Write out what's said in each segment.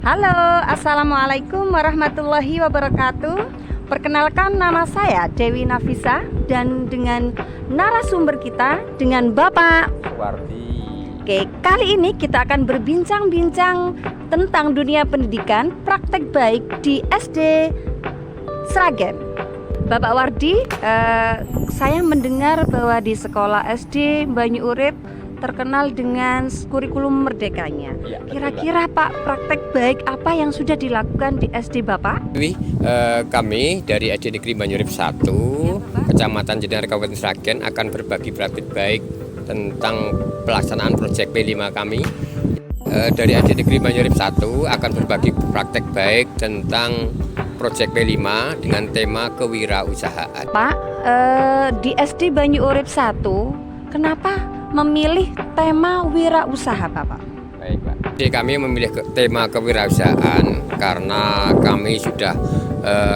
Halo, Assalamualaikum warahmatullahi wabarakatuh. Perkenalkan, nama saya Dewi Nafisa dan dengan narasumber kita dengan Bapak Wardi. Oke, kali ini kita akan berbincang-bincang tentang dunia pendidikan praktek baik di SD Sragen. Bapak Wardi, saya mendengar bahwa di sekolah SD Banyu Urip terkenal dengan kurikulum merdekanya. Ya, Kira-kira Pak, praktek baik apa yang sudah dilakukan di SD Bapak? Kami dari SD Negeri Banyu Urip 1, Kecamatan Jenar Kabupaten Sragen akan berbagi praktek baik tentang pelaksanaan proyek P5 kami. Dari SD Negeri Banyu Urip 1 akan berbagi praktek baik tentang proyek P5 dengan tema kewirausahaan. Pak, di SD Banyu Urip 1, kenapa memilih tema wirausaha, Bapak? Baik, Pak. Jadi kami memilih tema kewirausahaan karena kami sudah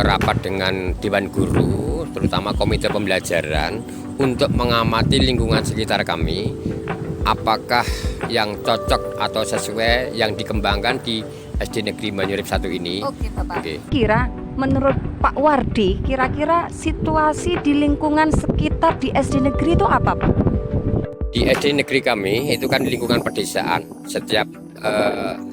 rapat dengan Dewan Guru, terutama Komite Pembelajaran, untuk mengamati lingkungan sekitar kami, apakah yang cocok atau sesuai yang dikembangkan di SD Negeri Banyu Urip 1 ini. Oke, Bapak. Oke. Kira menurut Pak Wardi, kira-kira situasi di lingkungan sekitar di SD negeri itu apa, Pak? Di SD negeri kami itu kan lingkungan pedesaan. Setiap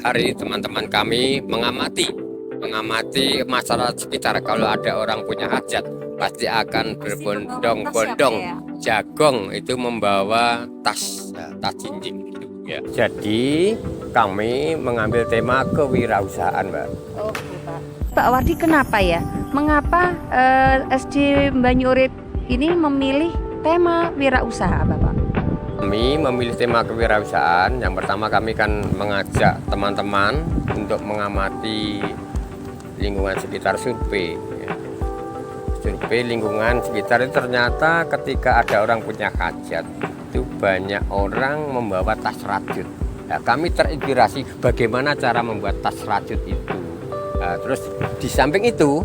hari teman-teman kami mengamati masyarakat sekitar. Kalau ada orang punya hajat, pasti akan berbondong-bondong jagong itu membawa tas jinjing. Gitu, ya. Jadi kami mengambil tema kewirausahaan, Mbak. Oke, Pak. Pak Wardi, kenapa ya? Mengapa SD Banyu Urip ini memilih tema wirausaha, Bapak? Kami memilih tema kewirausahaan. Yang pertama kami kan mengajak teman-teman untuk mengamati lingkungan sekitar, survei. Survei lingkungan sekitar itu ternyata ketika ada orang punya hajat, itu banyak orang membawa tas rajut. Nah, kami terinspirasi bagaimana cara membuat tas rajut itu. Nah, terus di samping itu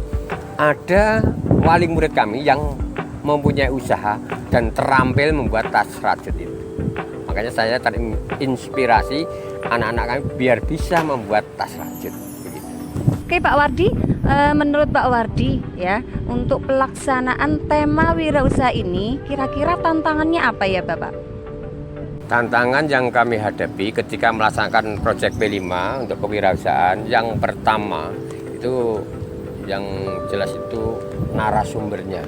ada wali murid kami yang mempunyai usaha dan terampil membuat tas rajut itu. Makanya saya terinspirasi anak-anak kami biar bisa membuat tas rajut. Begitu. Oke, Pak Wardi, menurut Pak Wardi ya, untuk pelaksanaan tema wirausaha ini kira-kira tantangannya apa ya, Bapak? Tantangan yang kami hadapi ketika melaksanakan proyek P5 untuk kewirausahaan, yang pertama itu yang jelas itu narasumbernya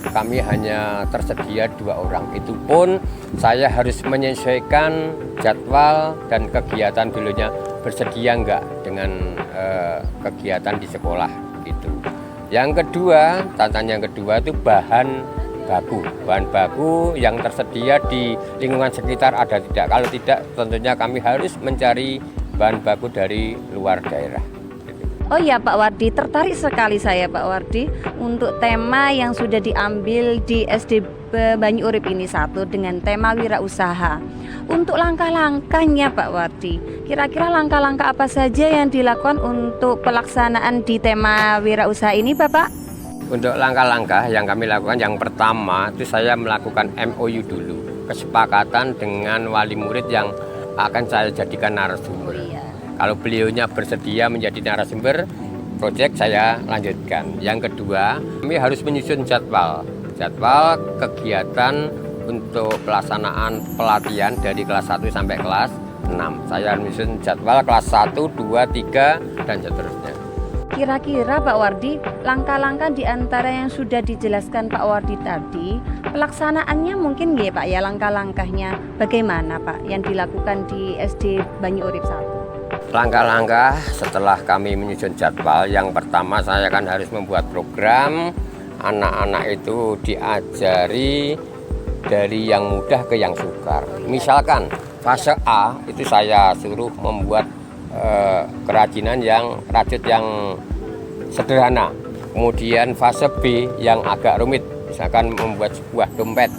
kami hanya tersedia 2 orang. Itu pun saya harus menyesuaikan jadwal dan kegiatan dulunya bersedia enggak dengan kegiatan di sekolah gitu. Yang kedua, tantangan yang kedua itu bahan baku yang tersedia di lingkungan sekitar ada tidak. Kalau tidak, tentunya kami harus mencari bahan baku dari luar daerah. Oh ya, Pak Wardi, tertarik sekali saya, Pak Wardi, untuk tema yang sudah diambil di SD Banyu Urip ini satu dengan tema wirausaha. Untuk langkah-langkahnya, Pak Wardi, kira-kira langkah-langkah apa saja yang dilakukan untuk pelaksanaan di tema wirausaha ini, Bapak? Untuk langkah-langkah yang kami lakukan, yang pertama itu saya melakukan MOU dulu, kesepakatan dengan wali murid yang akan saya jadikan narasumber. Kalau beliaunya bersedia menjadi narasumber, proyek saya lanjutkan. Yang kedua, kami harus menyusun jadwal kegiatan untuk pelaksanaan pelatihan dari kelas 1 sampai kelas 6. Saya menyusun jadwal kelas 1, 2, 3, dan seterusnya. Kira-kira Pak Wardi, langkah-langkah di antara yang sudah dijelaskan Pak Wardi tadi, pelaksanaannya mungkin nggih Pak ya, langkah-langkahnya bagaimana Pak yang dilakukan di SD Banyu Urip 1? Langkah-langkah setelah kami menyusun jadwal, yang pertama saya kan harus membuat program. Anak-anak itu diajari dari yang mudah ke yang sukar. Misalkan fase A itu saya suruh membuat kerajinan rajut yang sederhana. Kemudian fase B yang agak rumit, misalkan membuat sebuah dompet.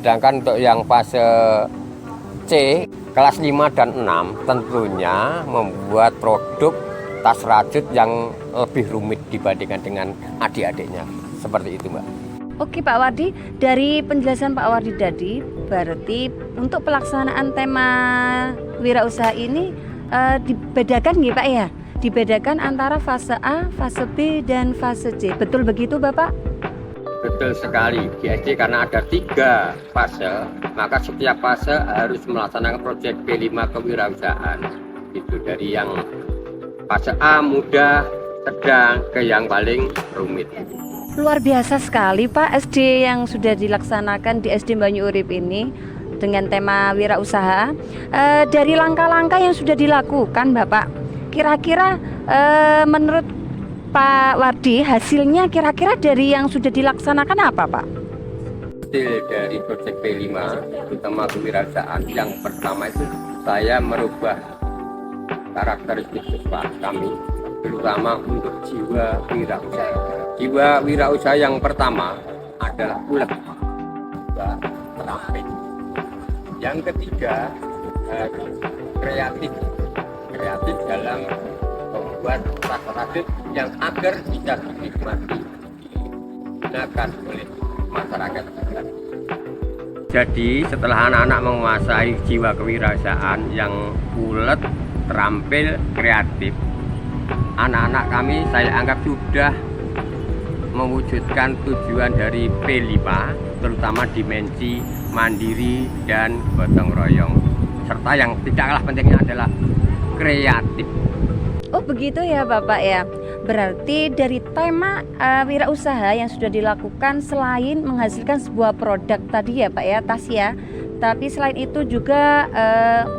Sedangkan untuk yang fase C, kelas 5 dan 6 tentunya membuat produk tas rajut yang lebih rumit dibandingkan dengan adik-adiknya. Seperti itu, Mbak. Oke Pak Wardi, dari penjelasan Pak Wardi tadi, berarti untuk pelaksanaan tema wirausaha ini dibedakan nggih Pak ya? Dibedakan antara fase A, fase B, dan fase C. Betul begitu Bapak? Betul sekali, di SD karena ada 3 fase, maka setiap fase harus melaksanakan proyek P5 kewirausahaan. Itu dari yang fase A mudah, sedang, ke yang paling rumit. Luar biasa sekali Pak SD yang sudah dilaksanakan di SD Banyu Urip ini dengan tema wirausaha. Dari langkah-langkah yang sudah dilakukan Bapak, kira-kira menurut Pak Wardi, hasilnya kira-kira dari yang sudah dilaksanakan apa Pak? Hasil dari proyek P5, terutama kewirausahaan, yang pertama itu saya merubah karakteristik siswa kami, terutama untuk jiwa wirausaha. Jiwa wirausaha yang pertama adalah ulet, terampil. Yang ketiga harus kreatif dalam membuat rasa-rasa yang agar bisa dinikmati digunakan oleh masyarakat. Jadi setelah anak-anak menguasai jiwa kewirausahaan yang ulet, terampil, kreatif, anak-anak kami saya anggap sudah mewujudkan tujuan dari P5, terutama dimensi mandiri dan gotong royong, serta yang tidak kalah pentingnya adalah kreatif. Oh begitu ya Bapak ya. Berarti dari tema wirausaha yang sudah dilakukan, selain menghasilkan sebuah produk tadi ya Pak ya, tas ya, tapi selain itu juga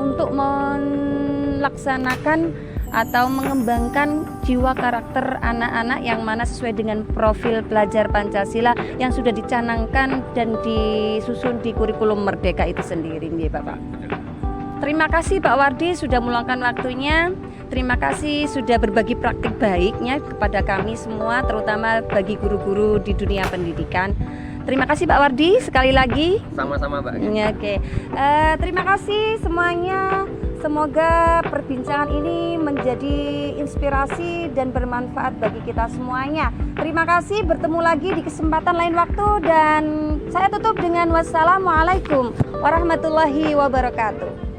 untuk melaksanakan atau mengembangkan jiwa karakter anak-anak yang mana sesuai dengan profil pelajar Pancasila yang sudah dicanangkan dan disusun di kurikulum Merdeka itu sendiri ya Bapak. Terima kasih Pak Wardi sudah meluangkan waktunya. Terima kasih sudah berbagi praktik baiknya kepada kami semua, terutama bagi guru-guru di dunia pendidikan. Terima kasih Pak Wardi sekali lagi. Sama-sama Mbak. Oke. Terima kasih semuanya. Semoga perbincangan ini menjadi inspirasi dan bermanfaat bagi kita semuanya. Terima kasih, bertemu lagi di kesempatan lain waktu, dan saya tutup dengan wassalamualaikum warahmatullahi wabarakatuh.